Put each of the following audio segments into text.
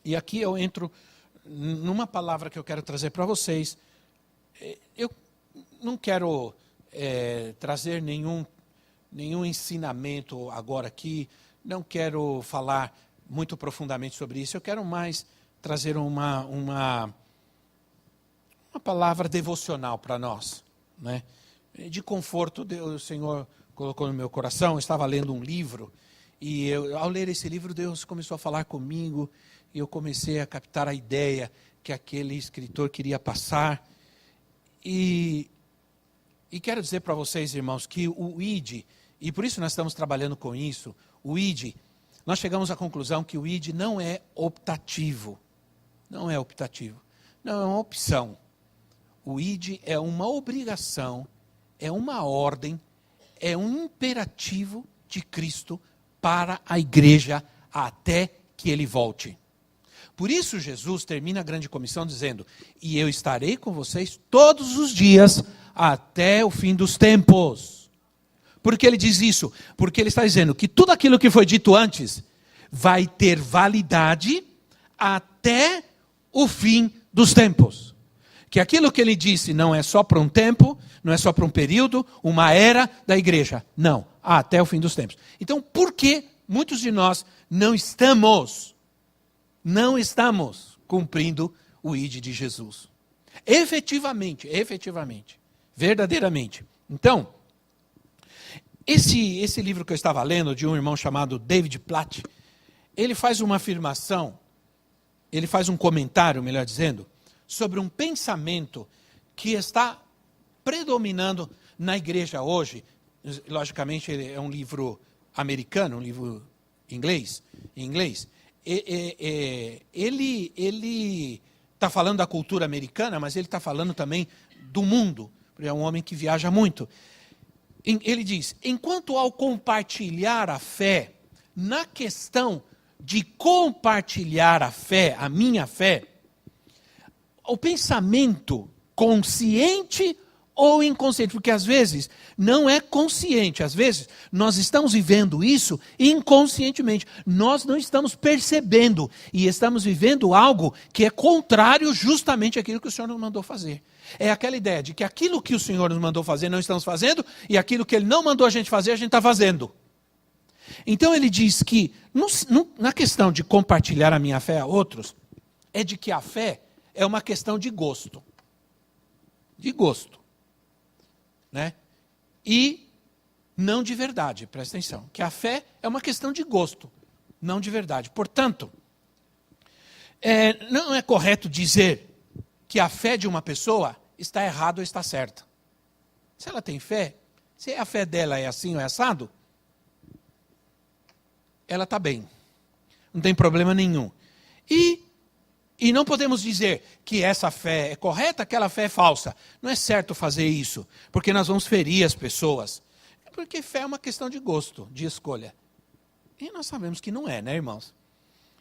E aqui eu entro numa palavra que eu quero trazer para vocês. Eu não quero trazer nenhum ensinamento agora aqui, não quero falar muito profundamente sobre isso, eu quero mais trazer uma palavra devocional para nós, né? De conforto. O Senhor colocou no meu coração. Eu estava lendo um livro, e ao ler esse livro, Deus começou a falar comigo, e eu comecei a captar a ideia que aquele escritor queria passar. E quero dizer para vocês, irmãos, que o ID, e por isso nós estamos trabalhando com isso, o ID, nós chegamos à conclusão que o ID não é optativo. Não é optativo. Não é uma opção. O ID é uma obrigação, é uma ordem, é um imperativo de Cristo para a igreja até que ele volte. Por isso Jesus termina a grande comissão dizendo: e eu estarei com vocês todos os dias até o fim dos tempos. Por que ele diz isso? Porque ele está dizendo que tudo aquilo que foi dito antes vai ter validade até o fim dos tempos. Que aquilo que ele disse não é só para um tempo, não é só para um período, uma era da igreja. Não, até o fim dos tempos. Então, por que muitos de nós não estamos cumprindo o ID de Jesus? Efetivamente, verdadeiramente. Então, esse livro que eu estava lendo, de um irmão chamado David Platt, ele faz uma afirmação, ele faz um comentário, melhor dizendo, sobre um pensamento que está predominando na igreja hoje. Logicamente, ele é um livro americano, um livro em inglês. Ele está falando da cultura americana, mas ele está falando também do mundo. É um homem que viaja muito. Ele diz: enquanto ao compartilhar a fé, na questão de compartilhar a fé, a minha fé, o pensamento consciente ou inconsciente, porque às vezes não é consciente, às vezes nós estamos vivendo isso inconscientemente, nós não estamos percebendo e estamos vivendo algo que é contrário justamente àquilo que o Senhor nos mandou fazer. É aquela ideia de que aquilo que o Senhor nos mandou fazer não estamos fazendo e aquilo que Ele não mandou a gente fazer, a gente está fazendo. Então ele diz que na questão de compartilhar a minha fé a outros, é de que a fé é uma questão de gosto. De gosto. Né? E não de verdade, presta atenção. Que a fé é uma questão de gosto, não de verdade. Portanto, não é correto dizer que a fé de uma pessoa está errada ou está certa. Se ela tem fé, se a fé dela é assim ou é assado, ela está bem. Não tem problema nenhum. E não podemos dizer que essa fé é correta, aquela fé é falsa. Não é certo fazer isso, porque nós vamos ferir as pessoas. Porque fé é uma questão de gosto, de escolha. E nós sabemos que não é, né, irmãos?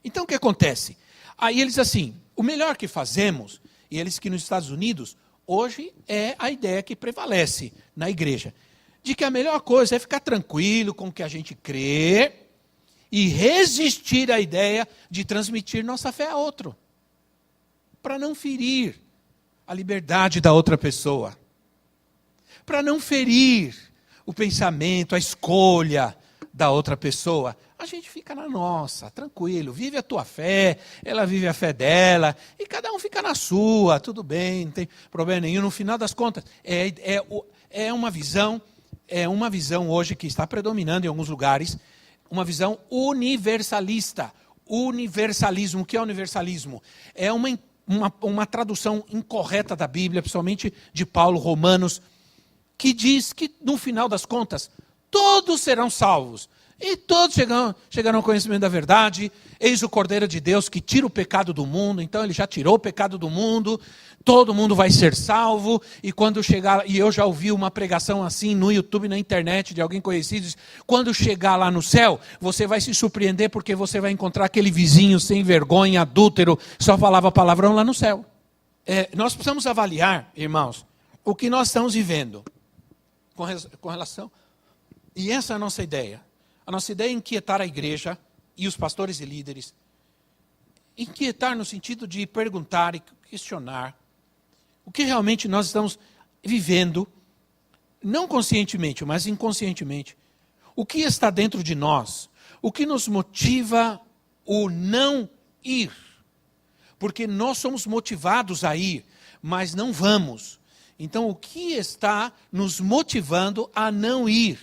Então o que acontece? Aí eles assim, o melhor que fazemos, e eles que nos Estados Unidos, hoje é a ideia que prevalece na igreja, de que a melhor coisa é ficar tranquilo com o que a gente crê e resistir à ideia de transmitir nossa fé a outro, para não ferir a liberdade da outra pessoa, para não ferir o pensamento, a escolha da outra pessoa. A gente fica na nossa, tranquilo, vive a tua fé, ela vive a fé dela, e cada um fica na sua, tudo bem, não tem problema nenhum. No final das contas, é uma visão hoje que está predominando em alguns lugares, uma visão universalista. Universalismo, o que é universalismo? É uma tradução incorreta da Bíblia, principalmente de Paulo, Romanos, que diz que no final das contas, todos serão salvos. E todos chegarão ao conhecimento da verdade. Eis o Cordeiro de Deus que tira o pecado do mundo. Então ele já tirou o pecado do mundo. Todo mundo vai ser salvo. E quando chegar, e eu já ouvi uma pregação assim no YouTube, na internet, de alguém conhecido, diz, quando chegar lá no céu, você vai se surpreender porque você vai encontrar aquele vizinho sem vergonha, adúltero, só falava palavrão lá no céu. Nós precisamos avaliar, irmãos, o que nós estamos vivendo com relação. E essa é a nossa ideia. A nossa ideia é inquietar a igreja e os pastores e líderes inquietar no sentido de perguntar e questionar o que realmente nós estamos vivendo, não conscientemente, mas inconscientemente. O que está dentro de nós? O que nos motiva o não ir? Porque nós somos motivados a ir, mas não vamos. Então, o que está nos motivando a não ir?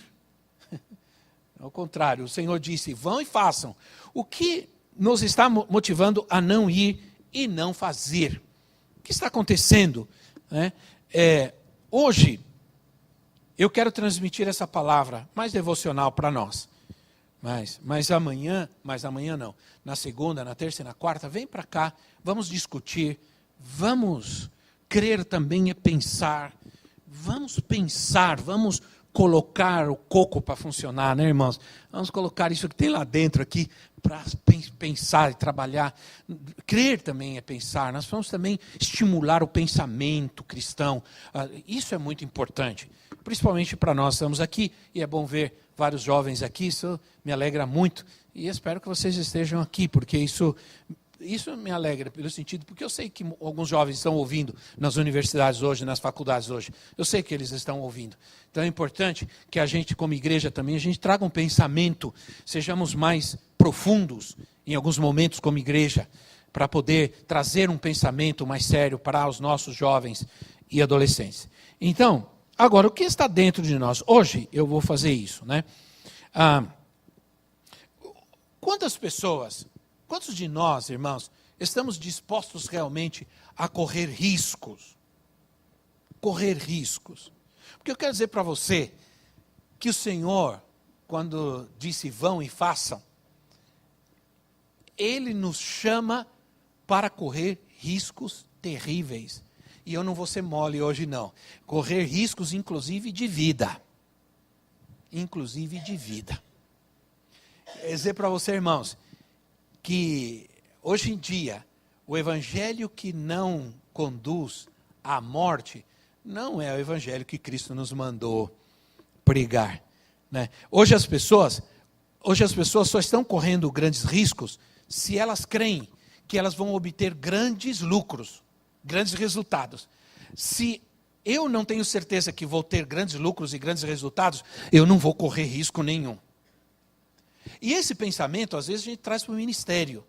Ao contrário, o Senhor disse, vão e façam. O que nos está motivando a não ir e não fazer? O que está acontecendo? Hoje, eu quero transmitir essa palavra mais devocional para nós. Mas amanhã não. Na segunda, na terça e na quarta, vem para cá, vamos discutir, vamos crer também é pensar, vamos colocar o coco para funcionar, né, irmãos? Vamos colocar isso que tem lá dentro aqui para pensar e trabalhar. Crer também é pensar. Nós vamos também estimular o pensamento cristão. Isso é muito importante, principalmente para nós. Estamos aqui e é bom ver vários jovens aqui. Isso me alegra muito e espero que vocês estejam aqui, porque isso me alegra pelo sentido, porque eu sei que alguns jovens estão ouvindo nas universidades hoje, nas faculdades hoje. Eu sei que eles estão ouvindo. Então é importante que a gente, como igreja também, a gente traga um pensamento, sejamos mais profundos em alguns momentos como igreja, para poder trazer um pensamento mais sério para os nossos jovens e adolescentes. Então, agora, o que está dentro de nós? Hoje eu vou fazer isso, né? Quantos de nós, irmãos, estamos dispostos realmente a correr riscos? Correr riscos. Porque eu quero dizer para você que o Senhor, quando disse vão e façam, Ele nos chama para correr riscos terríveis. E eu não vou ser mole hoje não. Correr riscos inclusive de vida. Inclusive de vida. Quero dizer para você, irmãos, que hoje em dia, o evangelho que não conduz à morte, não é o evangelho que Cristo nos mandou pregar, né? Hoje as pessoas só estão correndo grandes riscos se elas creem que elas vão obter grandes lucros, grandes resultados. Se eu não tenho certeza que vou ter grandes lucros e grandes resultados, eu não vou correr risco nenhum. E esse pensamento, às vezes, a gente traz para o ministério.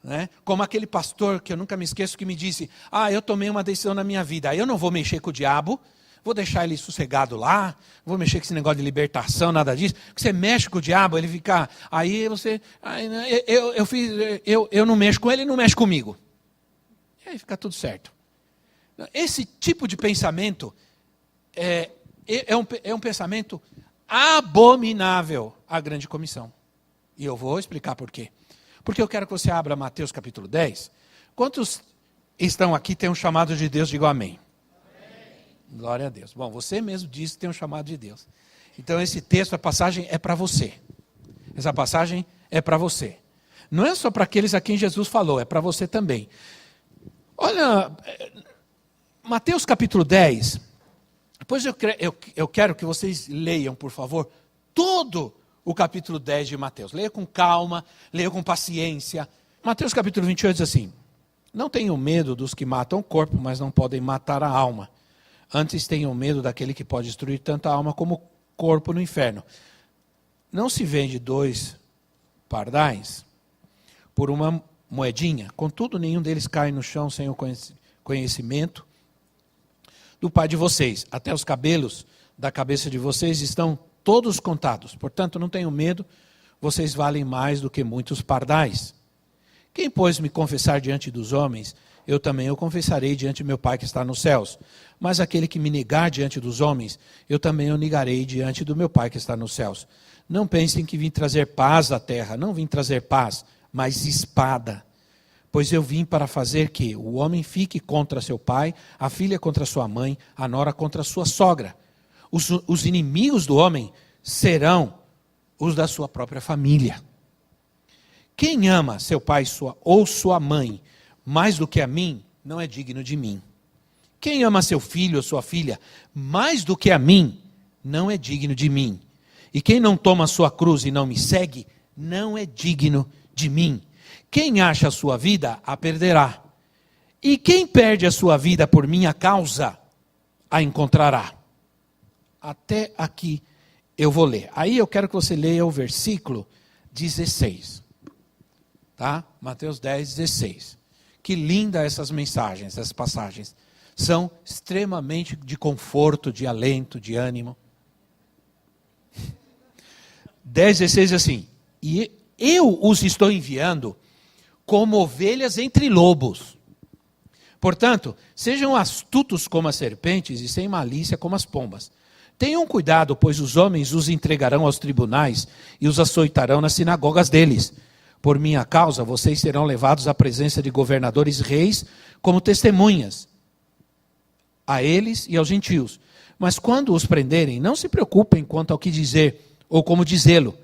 Né? Como aquele pastor, que eu nunca me esqueço, que me disse, eu tomei uma decisão na minha vida, eu não vou mexer com o diabo, vou deixar ele sossegado lá, vou mexer com esse negócio de libertação, nada disso, porque você mexe com o diabo, ele fica, aí você, eu não mexo com ele, ele não mexe comigo. E aí fica tudo certo. Esse tipo de pensamento é um pensamento abominável à grande comissão. E eu vou explicar por quê. Porque eu quero que você abra Mateus capítulo 10. Quantos estão aqui têm um chamado de Deus? Diga amém. Amém. Glória a Deus. Bom, você mesmo disse que tem um chamado de Deus. Então esse texto, a passagem é para você. Essa passagem é para você. Não é só para aqueles a quem Jesus falou, é para você também. Olha, Mateus capítulo 10... Depois eu quero que vocês leiam, por favor, todo o capítulo 10 de Mateus. Leia com calma, leia com paciência. Mateus capítulo 28 diz assim, não tenham medo dos que matam o corpo, mas não podem matar a alma. Antes tenham medo daquele que pode destruir tanto a alma como o corpo no inferno. Não se vende 2 pardais por uma moedinha, contudo nenhum deles cai no chão sem o conhecimento do Pai de vocês. Até os cabelos da cabeça de vocês estão todos contados. Portanto, não tenham medo, vocês valem mais do que muitos pardais. Quem, pois, me confessar diante dos homens, eu também o confessarei diante de meu Pai que está nos céus. Mas aquele que me negar diante dos homens, eu também o negarei diante do meu Pai que está nos céus. Não pensem que vim trazer paz à terra. Não vim trazer paz, mas espada. Pois eu vim para fazer que o homem fique contra seu pai, a filha contra sua mãe, a nora contra sua sogra. Os inimigos do homem serão os da sua própria família. Quem ama seu pai ou sua mãe mais do que a mim, não é digno de mim. Quem ama seu filho ou sua filha mais do que a mim, não é digno de mim. E quem não toma sua cruz e não me segue, não é digno de mim. Quem acha a sua vida, a perderá. E quem perde a sua vida por minha causa, a encontrará. Até aqui eu vou ler. Aí eu quero que você leia o versículo 16. Tá? Mateus 10, 16. Que linda essas mensagens, essas passagens. São extremamente de conforto, de alento, de ânimo. 10, 16 assim. E eu os estou enviando como ovelhas entre lobos. Portanto, sejam astutos como as serpentes e sem malícia como as pombas. Tenham cuidado, pois os homens os entregarão aos tribunais e os açoitarão nas sinagogas deles. Por minha causa, vocês serão levados à presença de governadores e reis como testemunhas a eles e aos gentios. Mas quando os prenderem, não se preocupem quanto ao que dizer ou como dizê-lo.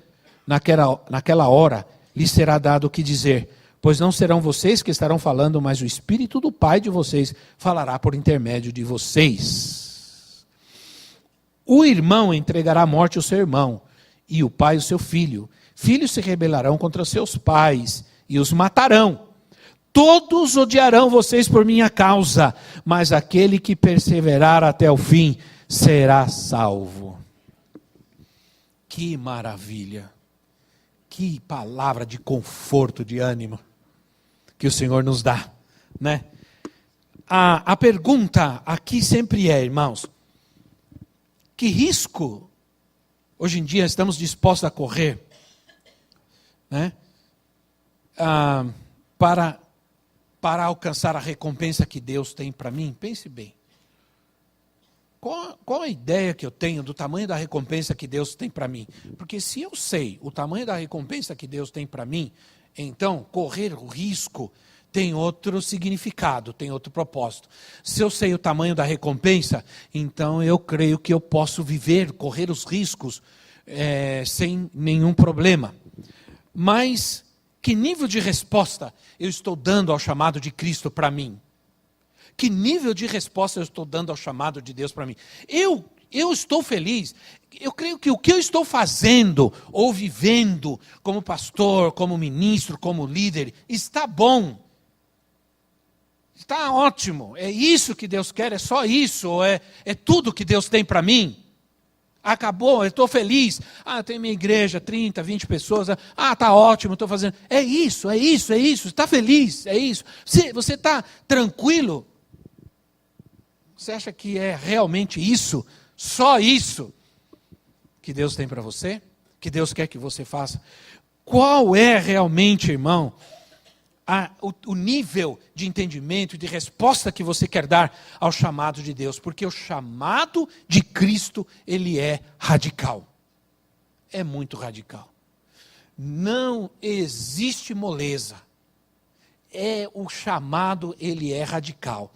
Naquela hora lhes será dado o que dizer, pois não serão vocês que estarão falando, mas o Espírito do Pai de vocês falará por intermédio de vocês. O irmão entregará à morte o seu irmão, e o pai o seu filho. Filhos se rebelarão contra seus pais, e os matarão. Todos odiarão vocês por minha causa, mas aquele que perseverar até o fim será salvo. Que maravilha! Que palavra de conforto, de ânimo que o Senhor nos dá, né? A pergunta aqui sempre é, irmãos, que risco hoje em dia estamos dispostos a correr, né? Para alcançar a recompensa que Deus tem para mim? Pense bem. Qual a ideia que eu tenho do tamanho da recompensa que Deus tem para mim? Porque se eu sei o tamanho da recompensa que Deus tem para mim, então correr o risco tem outro significado, tem outro propósito. Se eu sei o tamanho da recompensa, então eu creio que eu posso viver, correr os riscos sem nenhum problema. Mas que nível de resposta eu estou dando ao chamado de Cristo para mim? Que nível de resposta eu estou dando ao chamado de Deus para mim? Eu estou feliz. Eu creio que o que eu estou fazendo ou vivendo como pastor, como ministro, como líder, está bom. Está ótimo. É isso que Deus quer, é só isso. É tudo que Deus tem para mim. Acabou, eu estou feliz. Tem minha igreja, 30, 20 pessoas. Está ótimo, estou fazendo. É isso. Está feliz, é isso. Você está tranquilo? Você acha que é realmente isso, só isso, que Deus tem para você? Que Deus quer que você faça? Qual é realmente, irmão, o nível de entendimento e de resposta que você quer dar ao chamado de Deus? Porque o chamado de Cristo, ele é radical. É muito radical. Não existe moleza. O chamado, ele é radical.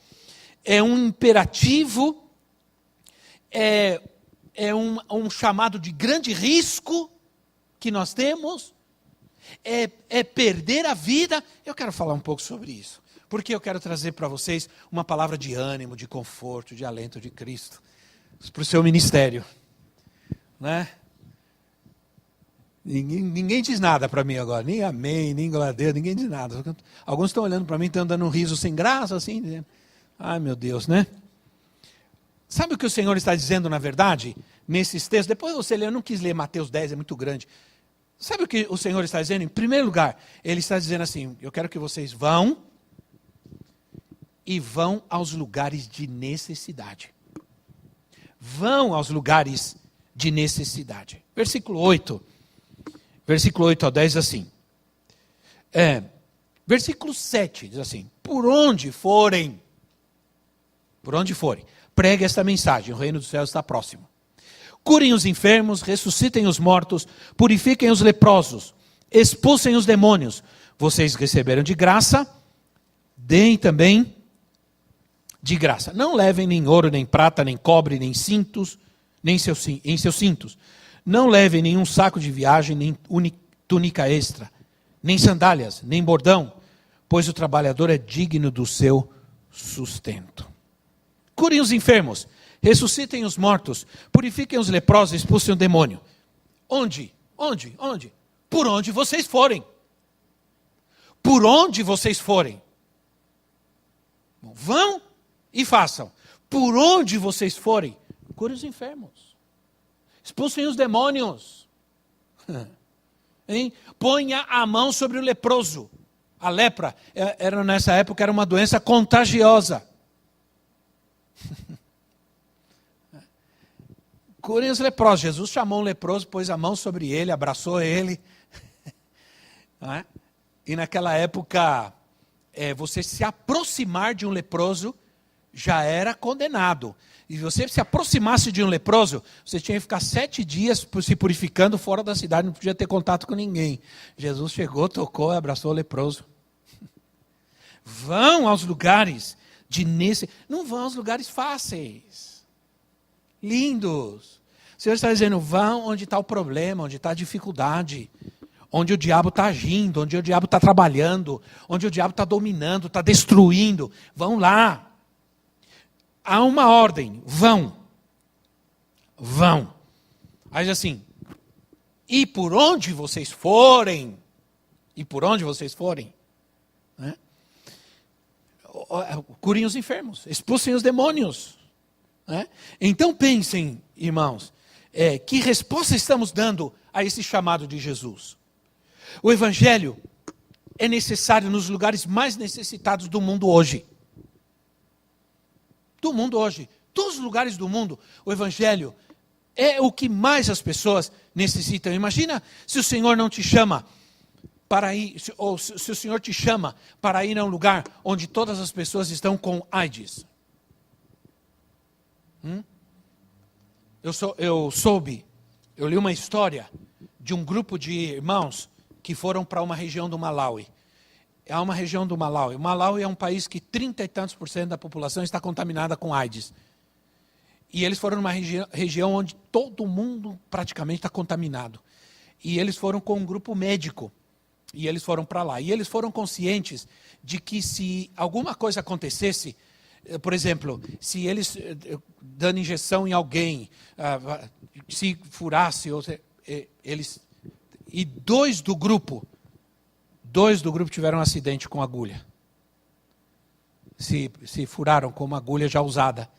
É um imperativo, é um chamado de grande risco que nós temos, é perder a vida. Eu quero falar um pouco sobre isso, porque eu quero trazer para vocês uma palavra de ânimo, de conforto, de alento de Cristo, para o seu ministério, né? Ninguém diz nada para mim agora, nem amém, nem glória a Deus, ninguém diz nada. Alguns estão olhando para mim, estão dando um riso sem graça, assim, dizendo, ai meu Deus, né? Sabe o que o Senhor está dizendo na verdade? Nesses textos, depois você lê, eu não quis ler Mateus 10, é muito grande. Sabe o que o Senhor está dizendo? Em primeiro lugar, Ele está dizendo assim, eu quero que vocês vão aos lugares de necessidade. Vão aos lugares de necessidade. Versículo 8 ao 10 assim. Versículo 7 diz assim, por onde forem, pregue esta mensagem, o reino dos céus está próximo. Curem os enfermos, ressuscitem os mortos, purifiquem os leprosos, expulsem os demônios. Vocês receberam de graça, deem também de graça. Não levem nem ouro, nem prata, nem cobre, nem cintos, em seus cintos. Não levem nenhum saco de viagem, nem túnica extra, nem sandálias, nem bordão, pois o trabalhador é digno do seu sustento. Curem os enfermos, ressuscitem os mortos, purifiquem os leprosos, expulsem o demônio. Onde? Por onde vocês forem. por onde vocês forem. Vão e façam. Por onde vocês forem, curem os enfermos. Expulsem os demônios. Hein? Ponha a mão sobre o leproso. A lepra, nessa época, era uma doença contagiosa. Curem os leprosos. Jesus chamou um leproso, pôs a mão sobre ele, abraçou ele. Não é? E naquela época, você se aproximar de um leproso já era condenado. E você se aproximasse de um leproso, você tinha que ficar 7 dias se purificando fora da cidade, não podia ter contato com ninguém. Jesus chegou, tocou, abraçou o leproso. Vão aos lugares não vão aos lugares fáceis, lindos. O Senhor está dizendo, vão onde está o problema, onde está a dificuldade, onde o diabo está agindo, onde o diabo está trabalhando, onde o diabo está dominando, está destruindo. Vão lá. Há uma ordem, vão. Aí diz assim, e por onde vocês forem, né? Curem os enfermos, expulsem os demônios. Né? Então pensem, irmãos, que resposta estamos dando a esse chamado de Jesus? O Evangelho é necessário nos lugares mais necessitados do mundo hoje. Todos os lugares do mundo, o Evangelho é o que mais as pessoas necessitam. Imagina se o Senhor não te chama para ir, ou se o Senhor te chama para ir a um lugar onde todas as pessoas estão com AIDS. Eu li uma história de um grupo de irmãos que foram para uma região do Malawi. Há uma região do Malawi. O Malawi é um país que 30 e tantos % da população está contaminada com AIDS. E eles foram numa região onde todo mundo praticamente está contaminado. E eles foram com um grupo médico. E eles foram para lá. E eles foram conscientes de que se alguma coisa acontecesse, por exemplo, se eles dando injeção em alguém, se furasse, e dois do grupo tiveram um acidente com agulha. Se furaram com uma agulha já usada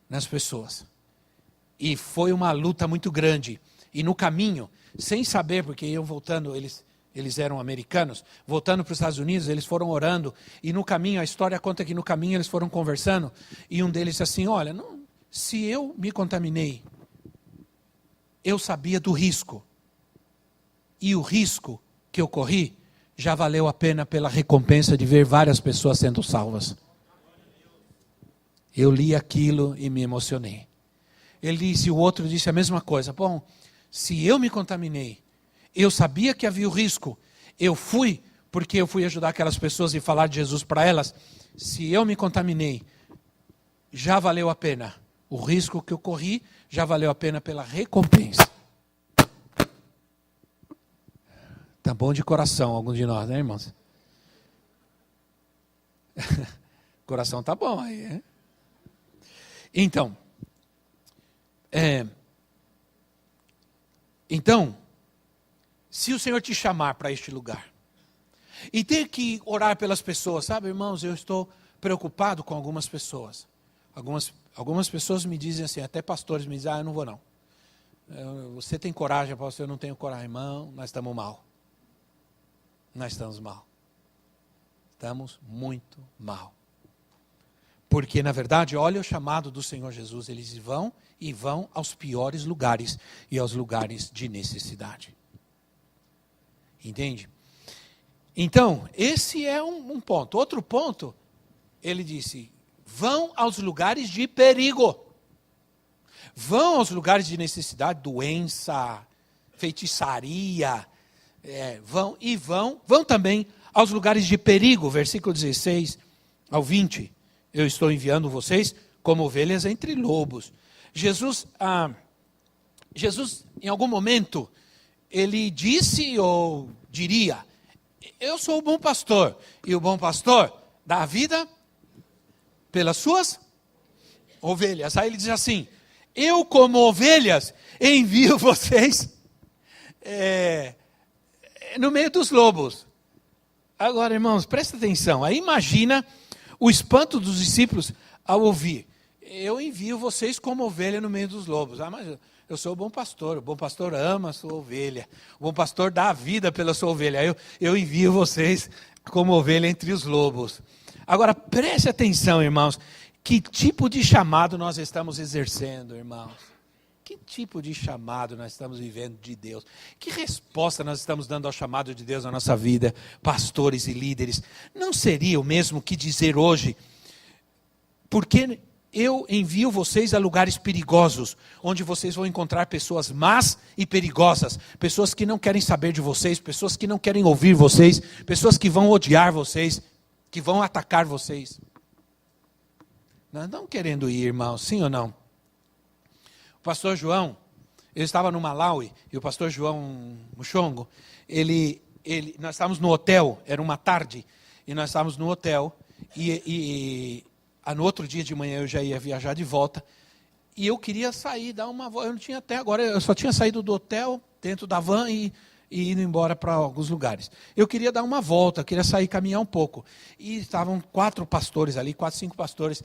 nas pessoas. E foi uma luta muito grande. E no caminho, sem saber, porque iam voltando, eles eram americanos, voltando para os Estados Unidos, eles foram orando. E no caminho, a história conta que no caminho eles foram conversando. E um deles disse assim, olha, se eu me contaminei, eu sabia do risco. E o risco que eu corri, já valeu a pena pela recompensa de ver várias pessoas sendo salvas. Eu li aquilo e me emocionei. Ele disse, o outro disse a mesma coisa. Bom, se eu me contaminei, eu sabia que havia o risco, eu fui, porque eu fui ajudar aquelas pessoas e falar de Jesus para elas. Se eu me contaminei, já valeu a pena. O risco que eu corri, já valeu a pena pela recompensa. Tá bom de coração, alguns de nós, né, irmãos? Coração tá bom aí, né? Então, se o Senhor te chamar para este lugar, e ter que orar pelas pessoas, sabe, irmãos, eu estou preocupado com algumas pessoas. Algumas pessoas me dizem assim, até pastores me dizem, eu não vou não. Você tem coragem, pastor, eu não tenho coragem, irmão, nós estamos mal. Nós estamos mal. Estamos muito mal. Porque, na verdade, olha o chamado do Senhor Jesus. Eles vão aos piores lugares e aos lugares de necessidade. Entende? Então, esse é um ponto. Outro ponto, ele disse, vão aos lugares de perigo. Vão aos lugares de necessidade, doença, feitiçaria. Vão também aos lugares de perigo, versículo 16 ao 20. Eu estou enviando vocês como ovelhas entre lobos. Jesus, em algum momento, ele disse ou diria, eu sou o bom pastor, e o bom pastor dá a vida pelas suas ovelhas. Aí ele diz assim, eu como ovelhas envio vocês no meio dos lobos. Agora, irmãos, presta atenção. Aí imagina o espanto dos discípulos ao ouvir: eu envio vocês como ovelha no meio dos lobos. Ah, mas eu sou o bom pastor ama a sua ovelha. O bom pastor dá a vida pela sua ovelha. Eu envio vocês como ovelha entre os lobos. Agora, preste atenção, irmãos. Que tipo de chamado nós estamos exercendo, irmãos? Que tipo de chamado nós estamos vivendo de Deus? Que resposta nós estamos dando ao chamado de Deus na nossa vida, pastores e líderes? Não seria o mesmo que dizer hoje: porque eu envio vocês a lugares perigosos, onde vocês vão encontrar pessoas más e perigosas, pessoas que não querem saber de vocês, pessoas que não querem ouvir vocês, pessoas que vão odiar vocês, que vão atacar vocês. Nós não querendo ir, irmãos, sim ou não? O pastor João, ele estava no Malawi, e o pastor João Mushongo, nós estávamos no hotel, era uma tarde, e nós estávamos no hotel, no outro dia de manhã eu já ia viajar de volta, e eu queria sair, dar uma volta. Eu não tinha até agora, eu só tinha saído do hotel, dentro da van, e indo embora para alguns lugares. Eu queria dar uma volta, queria sair, caminhar um pouco. E estavam 4 pastores ali, 4, 5 pastores.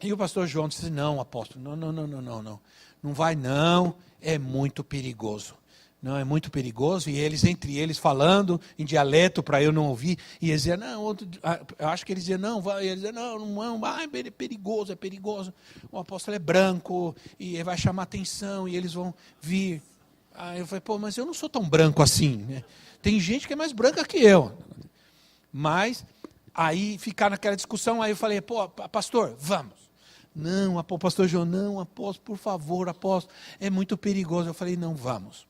E o pastor João disse: não, apóstolo, não. Não vai não, é muito perigoso. Não, é muito perigoso. E eles, entre eles, falando em dialeto para eu não ouvir. E eles diziam: não, eu acho que eles diziam: não, vai. E eles diziam: não vai, é perigoso, é perigoso. O apóstolo é branco, e vai chamar atenção, e eles vão vir. Aí eu falei: pô, mas eu não sou tão branco assim. Tem gente que é mais branca que eu. Mas, aí ficar naquela discussão, aí eu falei: pô, pastor, vamos. Não, pastor João, não, apóstolo, por favor, apóstolo, é muito perigoso. Eu falei: não, vamos.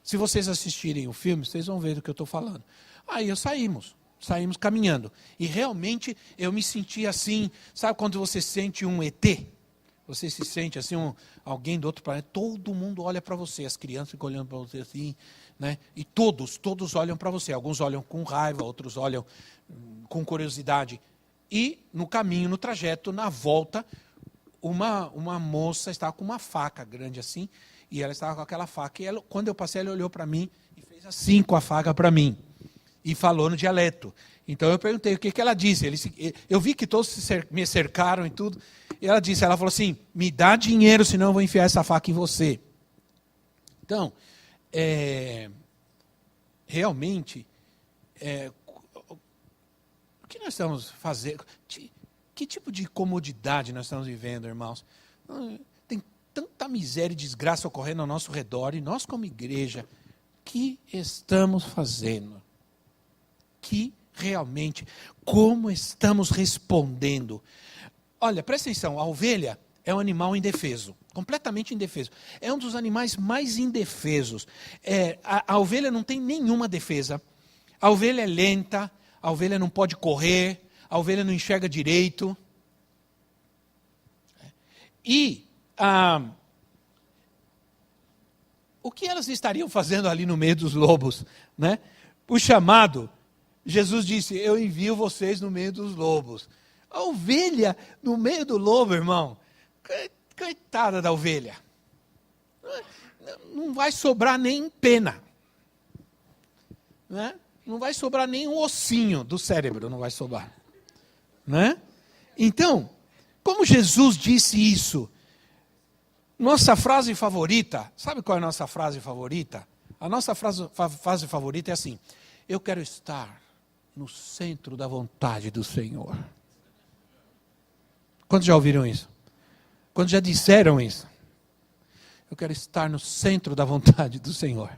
Se vocês assistirem o filme, vocês vão ver do que eu estou falando. Aí saímos caminhando. E realmente eu me senti assim, sabe quando você sente um ET? Você se sente assim, alguém do outro planeta, todo mundo olha para você, as crianças ficam olhando para você assim, né? E todos olham para você. Alguns olham com raiva, outros olham com curiosidade. E no caminho, no trajeto, na volta, uma moça estava com uma faca grande assim, e ela estava com aquela faca. E ela, quando eu passei, ela olhou para mim e fez assim com a faca para mim. E falou no dialeto. Então eu perguntei o que ela disse. Eu vi que todos me cercaram e tudo. E ela falou assim: me dá dinheiro, senão eu vou enfiar essa faca em você. Então, realmente, o que nós estamos fazendo? Que tipo de comodidade nós estamos vivendo, irmãos? Tem tanta miséria e desgraça ocorrendo ao nosso redor, e nós como igreja, o que estamos fazendo? Como estamos respondendo? Olha, presta atenção, a ovelha é um animal indefeso, completamente indefeso. É um dos animais mais indefesos. A ovelha não tem nenhuma defesa. A ovelha é lenta, a ovelha não pode correr, a ovelha não enxerga direito. E o que elas estariam fazendo ali no meio dos lobos, né? O chamado, Jesus disse: eu envio vocês no meio dos lobos. A ovelha no meio do lobo, irmão, coitada da ovelha. Não vai sobrar nem pena. Né? Não vai sobrar nem um ossinho do cérebro, não vai sobrar. Né? Então, como Jesus disse isso, nossa frase favorita, sabe qual é a nossa frase favorita? A nossa frase favorita é assim: eu quero estar no centro da vontade do Senhor. Quantos já ouviram isso? Quantos já disseram isso? Eu quero estar no centro da vontade do Senhor.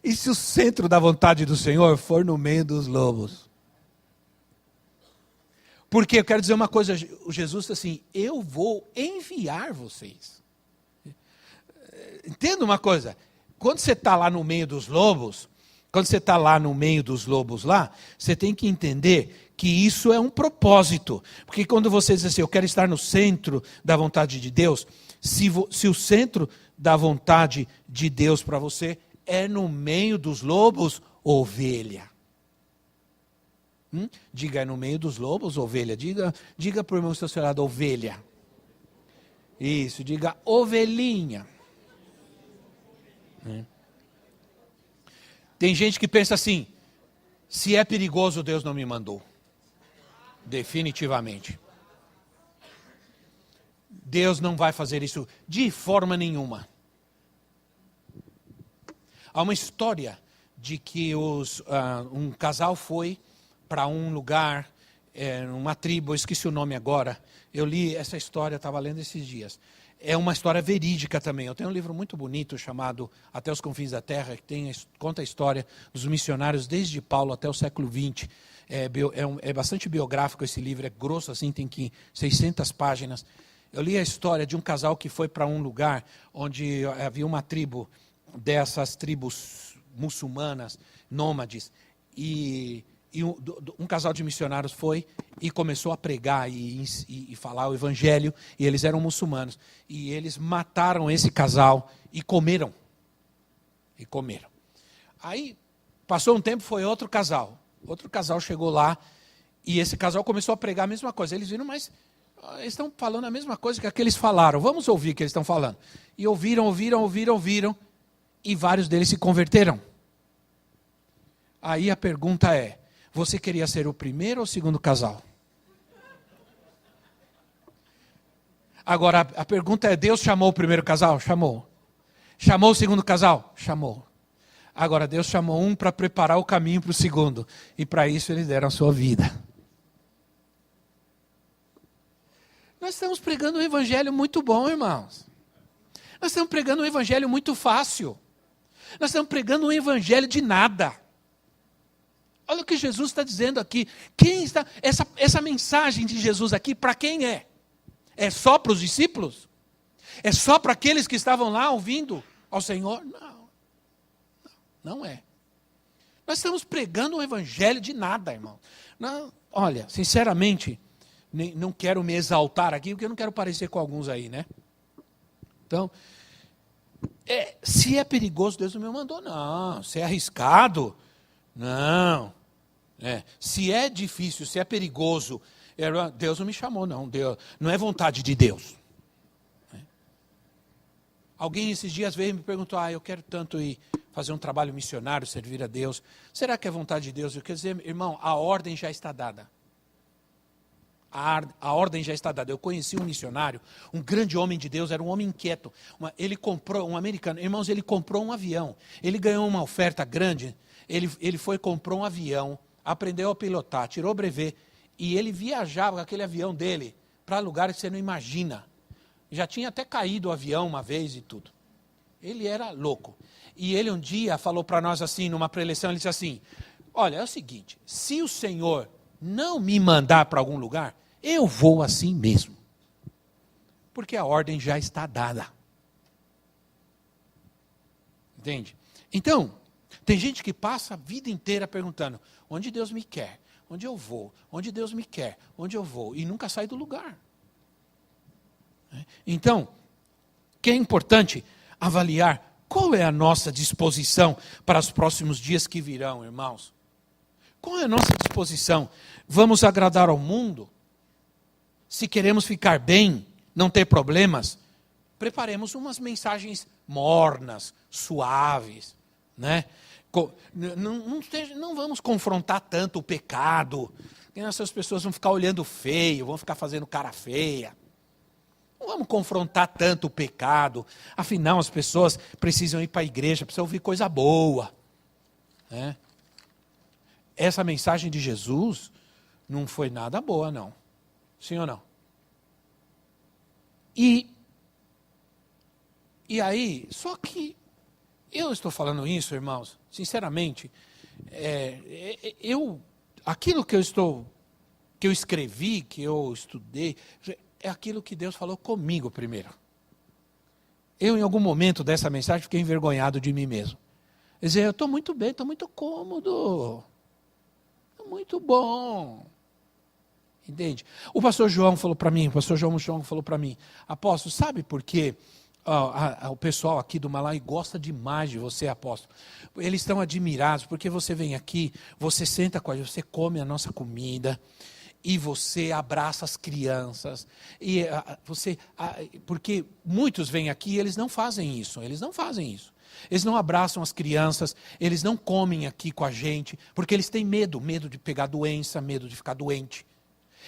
E se o centro da vontade do Senhor for no meio dos lobos? Porque eu quero dizer uma coisa, o Jesus disse assim: eu vou enviar vocês. Entenda uma coisa, quando você está lá no meio dos lobos, você tem que entender que isso é um propósito. Porque quando você diz assim: eu quero estar no centro da vontade de Deus, se o centro da vontade de Deus para você é no meio dos lobos, ovelha. Diga: é no meio dos lobos, ovelha. Diga para o irmão que está ao seu lado: ovelha. Isso, diga: ovelhinha. Tem gente que pensa assim: Se é perigoso, Deus não me mandou. Definitivamente. Deus não vai fazer isso de forma nenhuma. Há uma história de que um casal foi para um lugar, uma tribo, eu esqueci o nome agora. Eu li essa história, estava lendo esses dias. É uma história verídica também. Eu tenho um livro muito bonito chamado Até os Confins da Terra, que conta a história dos missionários desde Paulo até o século XX. É bastante biográfico esse livro, é grosso assim, tem 600 páginas. Eu li a história de um casal que foi para um lugar onde havia uma tribo, dessas tribos muçulmanas, nômades, e um casal de missionários foi e começou a pregar e falar o evangelho, e eles eram muçulmanos. E eles mataram esse casal e comeram. Aí, passou um tempo, foi outro casal. Outro casal chegou lá e esse casal começou a pregar a mesma coisa. Eles viram, mas eles estão falando a mesma coisa que aqueles falaram. Vamos ouvir o que eles estão falando. E ouviram. E vários deles se converteram. Aí a pergunta é, você queria ser o primeiro ou o segundo casal? Agora, a pergunta é, Deus chamou o primeiro casal? Chamou. Chamou o segundo casal? Chamou. Agora, Deus chamou um para preparar o caminho para o segundo. E para isso eles deram a sua vida. Nós estamos pregando um evangelho muito bom, irmãos. Nós estamos pregando um evangelho muito fácil. Nós estamos pregando um evangelho de nada. Olha o que Jesus está dizendo aqui. Essa mensagem de Jesus aqui, para quem é? É só para os discípulos? É só para aqueles que estavam lá ouvindo ao Senhor? Não é. Nós estamos pregando um evangelho de nada, irmão. Não, olha, sinceramente, não quero me exaltar aqui, porque eu não quero parecer com alguns aí, né? Então, se é perigoso, Deus não me mandou, não. Se é arriscado, não. Se é difícil, se é perigoso, Deus não me chamou, não. Deus, não é vontade de Deus. Alguém esses dias veio e me perguntou, eu quero tanto ir fazer um trabalho missionário, servir a Deus. Será que é vontade de Deus? Eu quero dizer, irmão, a ordem já está dada. A ordem já está dada. Eu conheci um missionário, um grande homem de Deus, era um homem inquieto. Ele comprou, um americano, irmãos, ele comprou um avião. Ele ganhou uma oferta grande, ele foi, comprou um avião, aprendeu a pilotar, tirou o brevet, e ele viajava com aquele avião dele para lugares que você não imagina. Já tinha até caído o avião uma vez e tudo. Ele era louco. E ele um dia falou para nós assim, numa preleção, ele disse assim, olha, é o seguinte, se o Senhor não me mandar para algum lugar, eu vou assim mesmo. Porque a ordem já está dada. Entende? Então, tem gente que passa a vida inteira perguntando, onde Deus me quer? Onde eu vou? Onde Deus me quer? Onde eu vou? E nunca sai do lugar. Então, que é importante avaliar qual é a nossa disposição para os próximos dias que virão, irmãos. Qual é a nossa disposição? Vamos agradar ao mundo? Se queremos ficar bem, não ter problemas, preparemos umas mensagens mornas, suaves, né? Não vamos confrontar tanto o pecado, porque essas pessoas vão ficar olhando feio, vão ficar fazendo cara feia. Não vamos confrontar tanto o pecado, afinal as pessoas precisam ir para a igreja, precisam ouvir coisa boa. Né? Essa mensagem de Jesus não foi nada boa, não. Sim ou não? E aí, só que eu estou falando isso, irmãos, sinceramente, aquilo que eu escrevi, que eu estudei, é aquilo que Deus falou comigo primeiro. Eu, em algum momento dessa mensagem, fiquei envergonhado de mim mesmo. Quer dizer, eu estou muito bem, estou muito cômodo. Estou muito bom. Entende? O pastor João falou para mim, apóstolo, sabe por quê? O pessoal aqui do Malai gosta demais de você, apóstolo. Eles estão admirados, porque você vem aqui, você senta com a gente, você come a nossa comida, e você abraça as crianças, porque muitos vêm aqui e eles não fazem isso, Eles não abraçam as crianças, eles não comem aqui com a gente, porque eles têm medo de pegar doença, medo de ficar doente.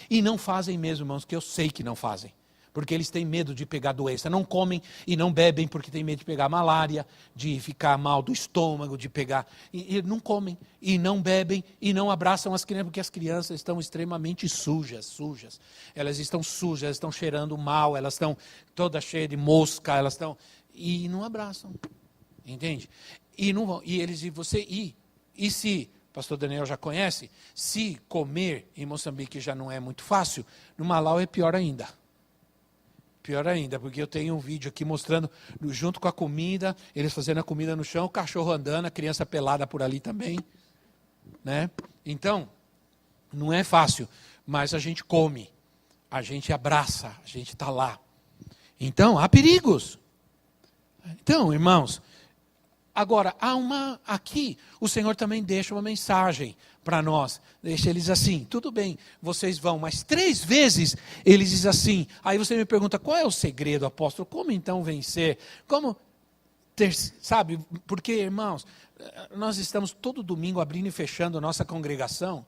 E não fazem mesmo, irmãos, que eu sei que não fazem. Porque eles têm medo de pegar doença. Não comem e não bebem porque têm medo de pegar malária, de ficar mal do estômago, de pegar... E não comem, e não bebem, e não abraçam as crianças, porque as crianças estão extremamente sujas. Elas estão sujas, elas estão cheirando mal, elas estão todas cheias de mosca, elas estão... E não abraçam, entende? E não vão, e se... Pastor Daniel já conhece, se comer em Moçambique já não é muito fácil, no Malau é pior ainda. Pior ainda, porque eu tenho um vídeo aqui mostrando, junto com a comida, eles fazendo a comida no chão, o cachorro andando, a criança pelada por ali também. Né? Então, não é fácil, mas a gente come, a gente abraça, a gente está lá. Então, há perigos. Então, irmãos, agora, aqui, o Senhor também deixa uma mensagem para nós. Deixa eles assim, tudo bem, vocês vão, mas 3 vezes ele diz assim. Aí você me pergunta, qual é o segredo, apóstolo? Como então vencer? Como ter, sabe? Porque, irmãos, nós estamos todo domingo abrindo e fechando a nossa congregação,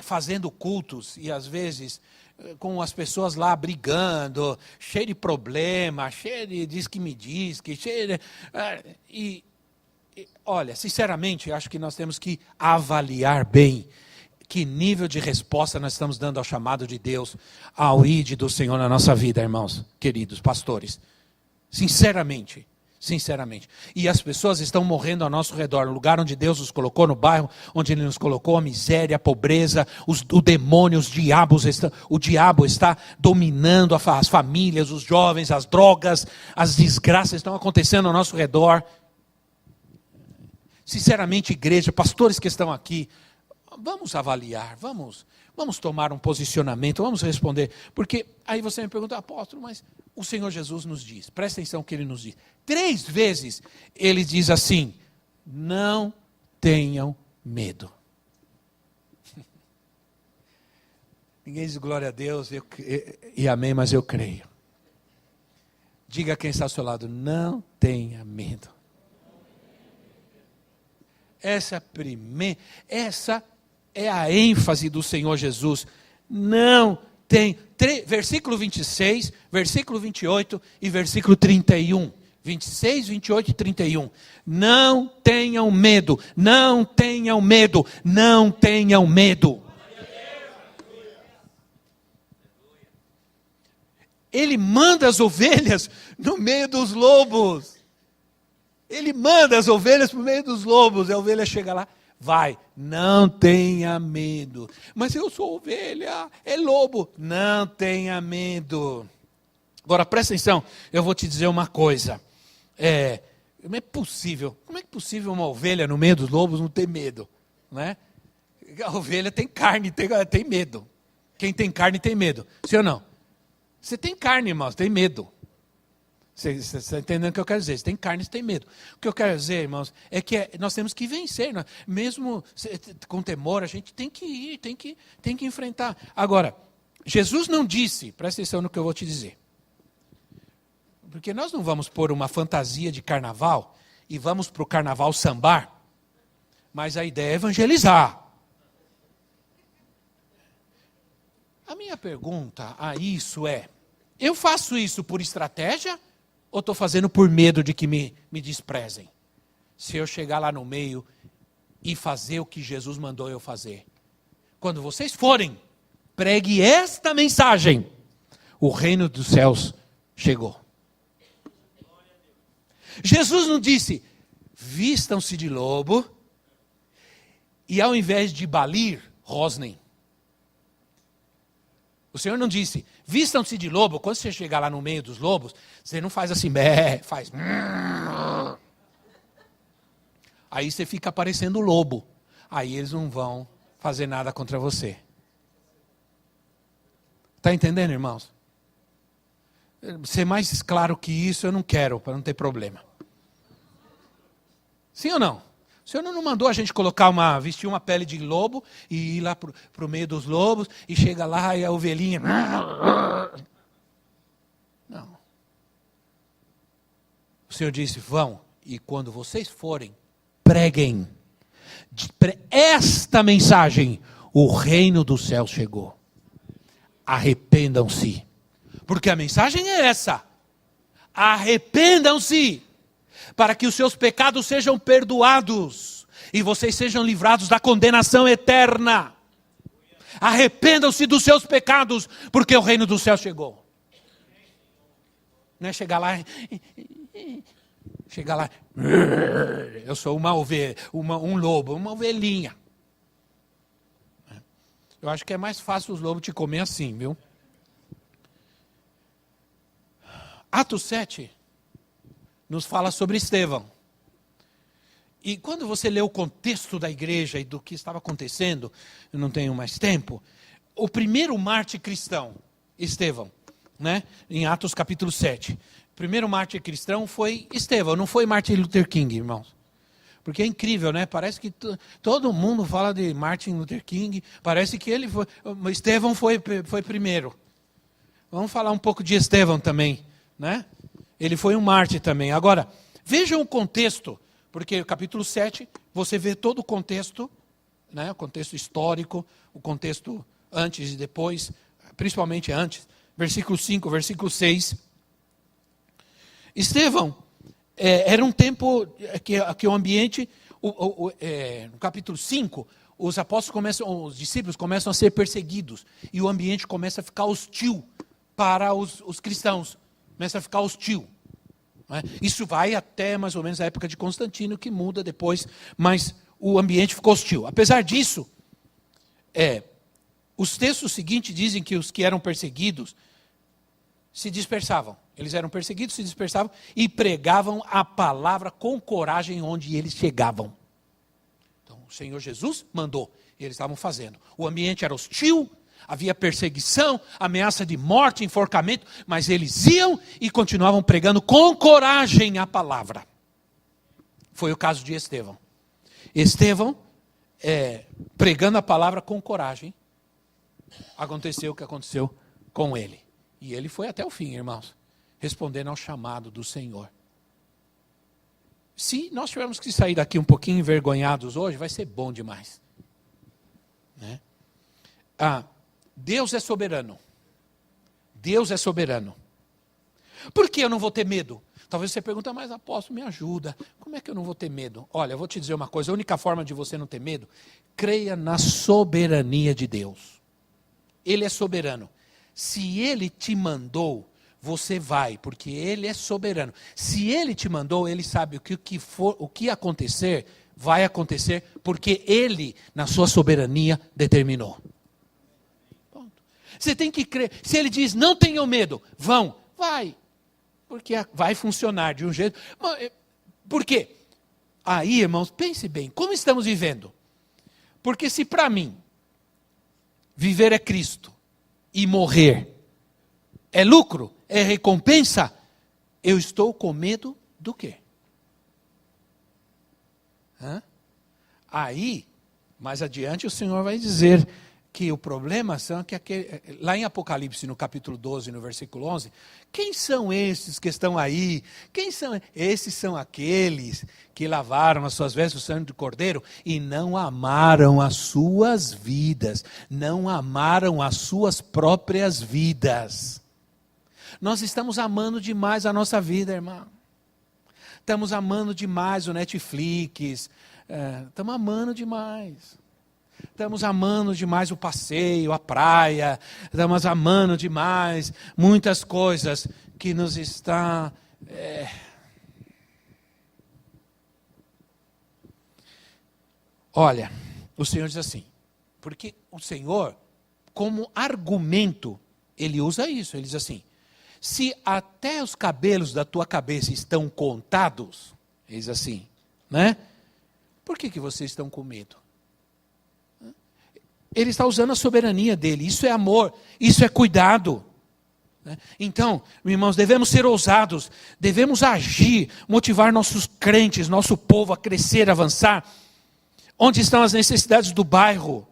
fazendo cultos, e às vezes com as pessoas lá brigando, cheio de problema, cheio de diz que me diz, que cheio de... Olha, sinceramente, acho que nós temos que avaliar bem que nível de resposta nós estamos dando ao chamado de Deus, ao ID do Senhor na nossa vida, irmãos, queridos pastores. Sinceramente. E as pessoas estão morrendo ao nosso redor, no lugar onde Deus nos colocou, no bairro onde Ele nos colocou, a miséria, a pobreza, o demônio, o diabo está dominando as famílias, os jovens, as drogas, as desgraças estão acontecendo ao nosso redor. Sinceramente, igreja, pastores que estão aqui, vamos avaliar, vamos tomar um posicionamento, vamos responder. Porque aí você me pergunta, apóstolo, mas o Senhor Jesus nos diz, presta atenção que Ele nos diz. 3 vezes Ele diz assim, não tenham medo. Ninguém diz glória a Deus e amém, mas eu creio. Diga a quem está ao seu lado, não tenha medo. Essa é a ênfase do Senhor Jesus. Não tem. Versículo 26, versículo 28 e versículo 31. 26, 28 e 31. Não tenham medo, não tenham medo, não tenham medo. Ele manda as ovelhas no meio dos lobos. Ele manda as ovelhas para o meio dos lobos. A ovelha chega lá, vai, não tenha medo. Mas eu sou ovelha, é lobo. Não tenha medo. Agora presta atenção, eu vou te dizer uma coisa. Como é possível uma ovelha no meio dos lobos não ter medo? Não é? A ovelha tem carne, tem medo. Quem tem carne tem medo, sim ou não? Você tem carne, irmãos, tem medo. Você está entendendo o que eu quero dizer? Você tem carne, você tem medo. O que eu quero dizer, irmãos, é que nós temos que vencer. Mesmo com temor, a gente tem que ir, tem que enfrentar. Agora, Jesus não disse, presta atenção no que eu vou te dizer. Porque nós não vamos pôr uma fantasia de carnaval e vamos para o carnaval sambar, mas a ideia é evangelizar. A minha pergunta a isso é, eu faço isso por estratégia ou estou fazendo por medo de que me desprezem? Se eu chegar lá no meio e fazer o que Jesus mandou eu fazer. Quando vocês forem, pregue esta mensagem. O reino dos céus chegou. Jesus não disse, vistam-se de lobo e ao invés de balir, rosnem. O Senhor não disse, vistam-se de lobo, quando você chegar lá no meio dos lobos, você não faz assim, faz... Aí você fica parecendo lobo. Aí eles não vão fazer nada contra você. Está entendendo, irmãos? Ser mais claro que isso eu não quero, para não ter problema. Sim ou não? O Senhor não mandou a gente vestir uma pele de lobo e ir lá para o meio dos lobos e chega lá e a ovelhinha... Não. O Senhor disse, vão E quando vocês forem, preguem. Esta mensagem, o reino do céu chegou. Arrependam-se. Porque a mensagem é essa. Arrependam-se, para que os seus pecados sejam perdoados e vocês sejam livrados da condenação eterna. Arrependam-se dos seus pecados, porque o reino do céu chegou. Não é chegar lá, eu sou uma ovelha, um lobo, uma ovelhinha. Eu acho que é mais fácil os lobos te comer assim, viu? Atos 7 nos fala sobre Estevão. E quando você lê o contexto da igreja e do que estava acontecendo, eu não tenho mais tempo, o primeiro mártir cristão, Estevão, né? Em Atos capítulo 7. O primeiro mártir cristão foi Estevão, não foi Martin Luther King, irmãos. Porque é incrível, né? Parece que todo mundo fala de Martin Luther King, parece que ele foi, Estevão foi primeiro. Vamos falar um pouco de Estevão também, né? Ele foi um mártir também. Agora, vejam o contexto, porque no capítulo 7, você vê todo o contexto, né? O contexto histórico, o contexto antes e depois, principalmente antes. Versículo 5, versículo 6. Estevão, era um tempo que o ambiente, no capítulo 5, os discípulos começam a ser perseguidos, e o ambiente começa a ficar hostil para os cristãos. Começa a ficar hostil. Né? Isso vai até mais ou menos a época de Constantino, que muda depois, mas o ambiente ficou hostil. Apesar disso, os textos seguintes dizem que os que eram perseguidos se dispersavam. Eles eram perseguidos, se dispersavam e pregavam a palavra com coragem onde eles chegavam. Então, o Senhor Jesus mandou, e eles estavam fazendo. O ambiente era hostil, havia perseguição, ameaça de morte, enforcamento, mas eles iam e continuavam pregando com coragem a palavra. Foi o caso de Estevão. Estevão, pregando a palavra com coragem, aconteceu o que aconteceu com ele. E ele foi até o fim, irmãos, respondendo ao chamado do Senhor. Se nós tivermos que sair daqui um pouquinho envergonhados hoje, vai ser bom demais. Né? Deus é soberano. Deus é soberano. Por que eu não vou ter medo? Talvez você pergunte, mas apóstolo, me ajuda. Como é que eu não vou ter medo? Olha, eu vou te dizer uma coisa. A única forma de você não ter medo, creia na soberania de Deus. Ele é soberano. Se Ele te mandou, você vai, porque Ele é soberano. Se Ele te mandou, Ele sabe o que acontecer, vai acontecer, porque Ele, na sua soberania, determinou. Ponto. Você tem que crer. Se Ele diz, não tenham medo, vão, vai. Porque vai funcionar de um jeito. Por quê? Aí, irmãos, pense bem, como estamos vivendo? Porque se para mim, viver é Cristo, e morrer é lucro, é recompensa, eu estou com medo do quê? Aí, mais adiante, o Senhor vai dizer que o problema são que lá em Apocalipse, no capítulo 12, no versículo 11, quem são esses que estão aí? Quem são? Esses são aqueles que lavaram as suas vestes do sangue do Cordeiro e não amaram as suas vidas, não amaram as suas próprias vidas. Nós estamos amando demais a nossa vida, irmão. Estamos amando demais o Netflix, estamos amando demais. Estamos amando demais o passeio, a praia, estamos amando demais muitas coisas que nos está... Olha, o Senhor diz assim, porque o Senhor, como argumento, Ele usa isso, Ele diz assim, se até os cabelos da tua cabeça estão contados, Ele diz assim, né? Por que vocês estão com medo? Ele está usando a soberania dele. Isso é amor, isso é cuidado. Então, irmãos, devemos ser ousados, devemos agir, motivar nossos crentes, nosso povo a crescer, avançar. Onde estão as necessidades do bairro?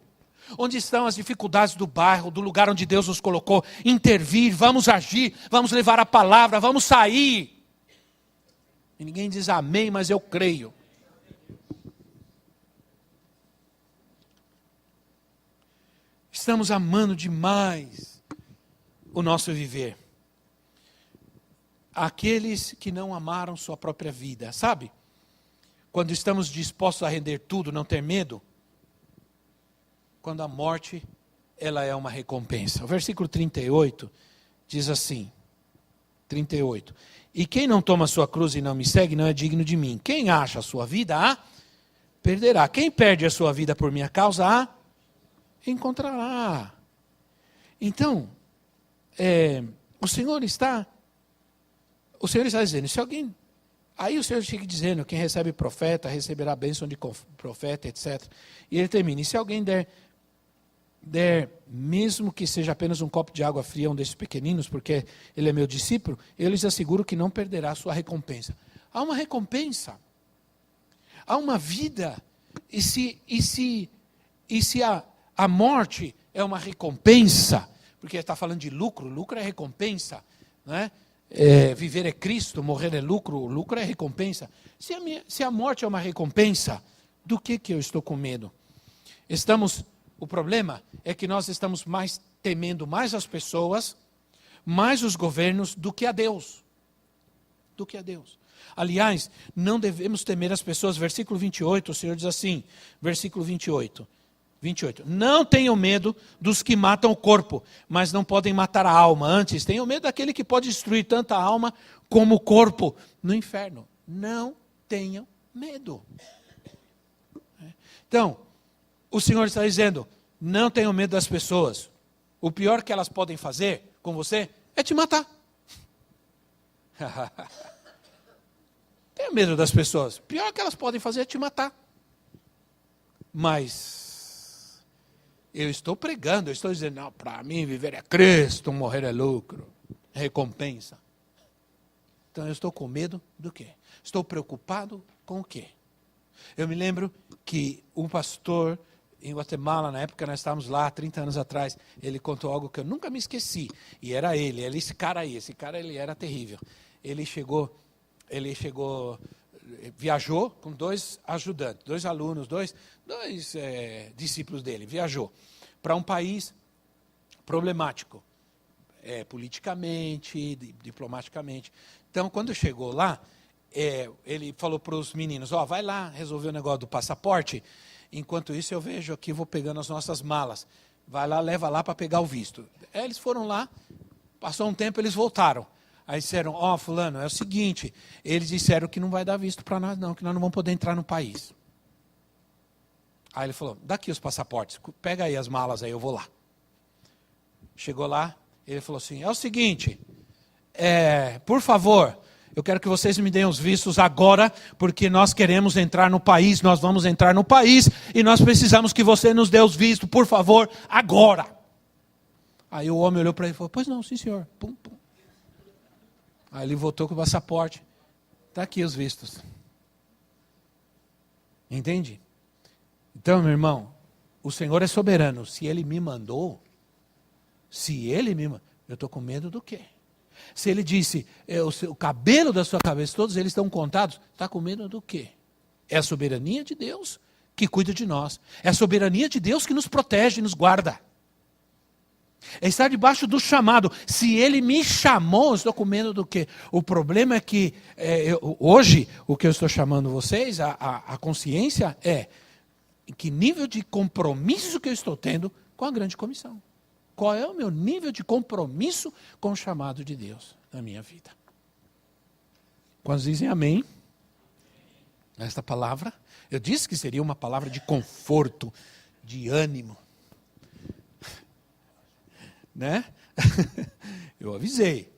Onde estão as dificuldades do bairro, do lugar onde Deus nos colocou? Intervir, vamos agir, vamos levar a palavra, vamos sair. E ninguém diz amém, mas eu creio. Estamos amando demais o nosso viver. Aqueles que não amaram sua própria vida, sabe? Quando estamos dispostos a render tudo, não ter medo. Quando a morte, ela é uma recompensa. O versículo 38 diz assim, 38. E quem não toma sua cruz e não me segue, não é digno de mim. Quem acha a sua vida, a perderá. Quem perde a sua vida por minha causa, a encontrará. Então, o Senhor está dizendo, se alguém... Aí o Senhor fica dizendo, quem recebe profeta, receberá a bênção de profeta, etc. E ele termina, e se alguém der, mesmo que seja apenas um copo de água fria a um desses pequeninos, porque ele é meu discípulo, eu lhes asseguro que não perderá a sua recompensa. Há uma recompensa. Há uma vida. E se a morte é uma recompensa, porque está falando de lucro, lucro é recompensa, não é? Viver é Cristo, morrer é lucro, lucro é recompensa. Se a morte é uma recompensa, do que eu estou com medo? O problema é que nós estamos temendo mais as pessoas, mais os governos, do que a Deus. Do que a Deus. Aliás, não devemos temer as pessoas. Versículo 28, o Senhor diz assim, versículo 28. Não tenham medo dos que matam o corpo, mas não podem matar a alma. Antes, tenham medo daquele que pode destruir tanto a alma como o corpo no inferno. Não tenham medo. Então, o Senhor está dizendo, não tenham medo das pessoas. O pior que elas podem fazer com você é te matar. Tenha medo das pessoas. O pior que elas podem fazer é te matar. Mas eu estou pregando, eu estou dizendo, não, para mim viver é Cristo, morrer é lucro, é recompensa. Então eu estou com medo do quê? Estou preocupado com o quê? Eu me lembro que um pastor em Guatemala, na época nós estávamos lá, 30 anos atrás, ele contou algo que eu nunca me esqueci. E era esse cara aí, ele era terrível. Ele chegou, viajou com 2 ajudantes, 2 alunos, dois discípulos dele, viajou para um país problemático, politicamente, diplomaticamente. Então, quando chegou lá, ele falou para os meninos, vai lá resolver o negócio do passaporte, enquanto isso eu vejo aqui, vou pegando as nossas malas, vai lá, leva lá para pegar o visto. Eles foram lá, passou um tempo, eles voltaram. Aí disseram, fulano, é o seguinte, eles disseram que não vai dar visto para nós não, que nós não vamos poder entrar no país. Aí ele falou, daqui os passaportes, pega aí as malas, aí eu vou lá. Chegou lá, ele falou assim, é o seguinte, por favor, eu quero que vocês me deem os vistos agora, porque nós queremos entrar no país, nós vamos entrar no país, e nós precisamos que você nos dê os vistos, por favor, agora. Aí o homem olhou para ele e falou, pois não, sim senhor, pum, pum. Aí ele voltou com o passaporte. Está aqui os vistos. Entende? Então, meu irmão, o Senhor é soberano. Se Ele me mandou, eu estou com medo do quê? Se Ele disse, o cabelo da sua cabeça, todos eles estão contados, está com medo do quê? É a soberania de Deus que cuida de nós. É a soberania de Deus que nos protege e nos guarda. É estar debaixo do chamado. Se Ele me chamou, eu estou com medo do quê? O problema é que, hoje, o que eu estou chamando vocês, a consciência é que nível de compromisso que eu estou tendo com a grande comissão. Qual é o meu nível de compromisso com o chamado de Deus na minha vida? Quantos dizem amém? Esta palavra, eu disse que seria uma palavra de conforto, de ânimo. Né? Eu avisei.